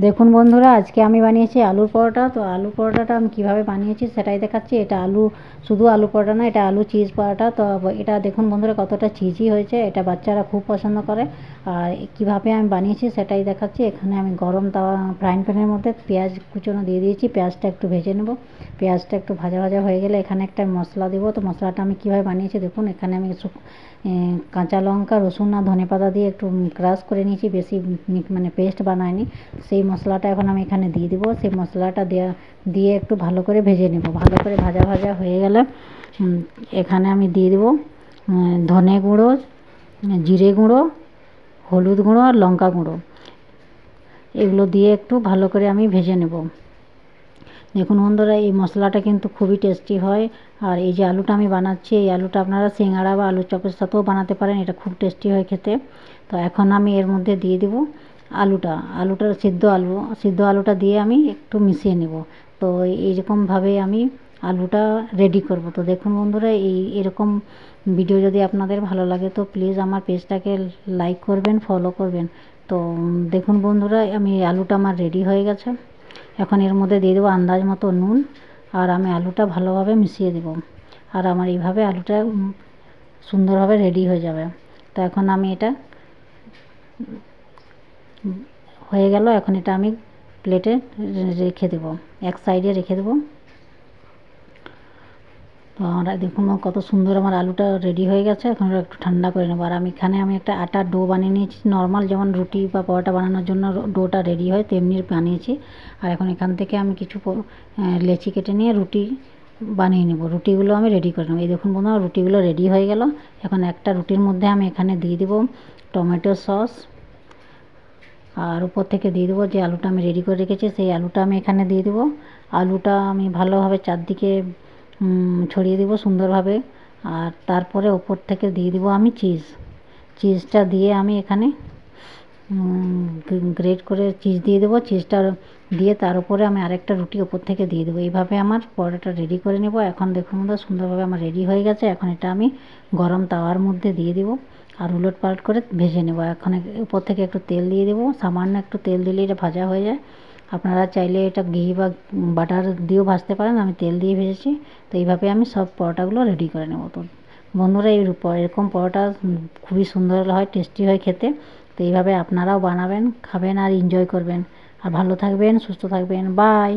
দেখুন বন্ধুরা, আজকে আমি বানিয়েছি আলুর পরোটা। তো আলু পরোটাটা আমি কীভাবে বানিয়েছি সেটাই দেখাচ্ছি। এটা শুধু আলু পরোটা না, এটা আলু চিজ পরোটা। তো এটা দেখুন বন্ধুরা কতটা চিজি হয়েছে, এটা বাচ্চারা খুব পছন্দ করে। আর কীভাবে আমি বানিয়েছি সেটাই দেখাচ্ছি। এখানে আমি গরম তাওয়া ফ্রাইং প্যানের মধ্যে পেঁয়াজ কুচনো দিয়ে দিয়েছি। পেঁয়াজটা একটু ভেজে নেব। পেঁয়াজটা একটু ভাজা ভাজা হয়ে গেলে এখানে একটা মশলা দেবো। তো মশলাটা আমি কীভাবে বানিয়েছি দেখুন। এখানে আমি কাঁচা লঙ্কা, রসুন আর ধনেপাতা দিয়ে একটু ক্রাশ করে নিয়েছি, বেশি মানে পেস্ট বানাইনি। সেই মশলাটা এখন আমি এখানে দিয়ে দেবো। সেই মশলাটা দিয়ে একটু ভালো করে ভেজে নেব। ভালো করে ভাজা ভাজা হয়ে গেলে এখানে আমি দিয়ে দেবো ধনে গুঁড়ো, জিরে গুঁড়ো, হলুদ গুঁড়ো আর লঙ্কা গুঁড়ো। এগুলো দিয়ে একটু ভালো করে আমি ভেজে নেব। দেখুন বন্ধুরা, এই মশলাটা কিন্তু খুবই টেস্টি হয়। আর এই যে আলুটা আমি বানাচ্ছি, এই আলুটা আপনারা সিঙ্গাড়া বা আলুর চপের সাথেও বানাতে পারেন। এটা খুব টেস্টি হয় খেতে। তো এখন আমি এর মধ্যে দিয়ে দেবো আলুটা সিদ্ধ আলুটা দিয়ে আমি একটু মিশিয়ে নেব। তো এইরকমভাবে আমি আলুটা রেডি করব। তো দেখুন বন্ধুরা, এরকম ভিডিও যদি আপনাদের ভালো লাগে তো প্লিজ আমার পেজটাকে লাইক করবেন, ফলো করবেন। তো দেখুন বন্ধুরা, আলুটা আমার রেডি হয়ে গেছে। এখন এর মধ্যে দিয়ে দেবো আন্দাজ মতো নুন। আর আমি আলুটা ভালোভাবে মিশিয়ে দেব। আর আমার এইভাবে আলুটা সুন্দরভাবে রেডি হয়ে যাবে। তো এখন আমি এটা হয়ে গেল। এখন এটা আমি প্লেটে রেখে দেব, এক সাইডে রেখে দেব। তো আমরা দেখুন কত সুন্দর আমার আলুটা রেডি হয়ে গেছে। এখন একটু ঠান্ডা করে নেবো। আর এখানে আমি একটা আটার ডো বানিয়ে নিয়েছি। নর্মাল যেমন রুটি বা পরোটা বানানোর জন্য ডোটা রেডি হয় তেমনি বানিয়েছি। আর এখন এখান থেকে আমি কিছু লেচি কেটে নিয়ে রুটি বানিয়ে নেব। রুটিগুলো আমি রেডি করে নেব। এই দেখুন বন্ধুরা, রুটিগুলো রেডি হয়ে গেল। এখন একটা রুটির মধ্যে আমি এখানে দিয়ে দেবো টমেটো সস। আর উপর থেকে দিয়ে দেবো যে আলুটা আমি রেডি করে রেখেছি, সেই আলুটা আমি এখানে দিয়ে দেবো। আলুটা আমি ভালোভাবে চারদিকে ছড়িয়ে দেবো সুন্দরভাবে। আর তারপরে ওপর থেকে দিয়ে দেবো আমি চিজটা দিয়ে আমি এখানে গ্রেট করে চিজ দিয়ে দেবো। চিজটা দিয়ে তার উপরে আমি আরেকটা রুটি ওপর থেকে দিয়ে দেবো। এইভাবে আমার পরোটাটা রেডি করে নেব। এখন দেখুন সুন্দরভাবে আমার রেডি হয়ে গেছে। এখন এটা আমি গরম তাওয়ার মধ্যে দিয়ে দেবো আর উলট পালট করে ভেজে নেব। এখন উপর থেকে একটু তেল দিয়ে দেবো। সামান্য একটু তেল দিলে এটা ভাজা হয়ে যায়। আপনারা চাইলে এটা ঘি বা বাটার দিয়েও ভাজতে পারেন। আমি তেল দিয়ে ভেজেছি। তো এইভাবে আমি সব পরোটাগুলো রেডি করে নেব। তো বন্ধুরা, এরকম পরোটা খুবই সুন্দর হয়, টেস্টি হয় খেতে। তো এইভাবে আপনারাও বানাবেন, খাবেন আর এনজয় করবেন। আর ভালো থাকবেন, সুস্থ থাকবেন। বাই।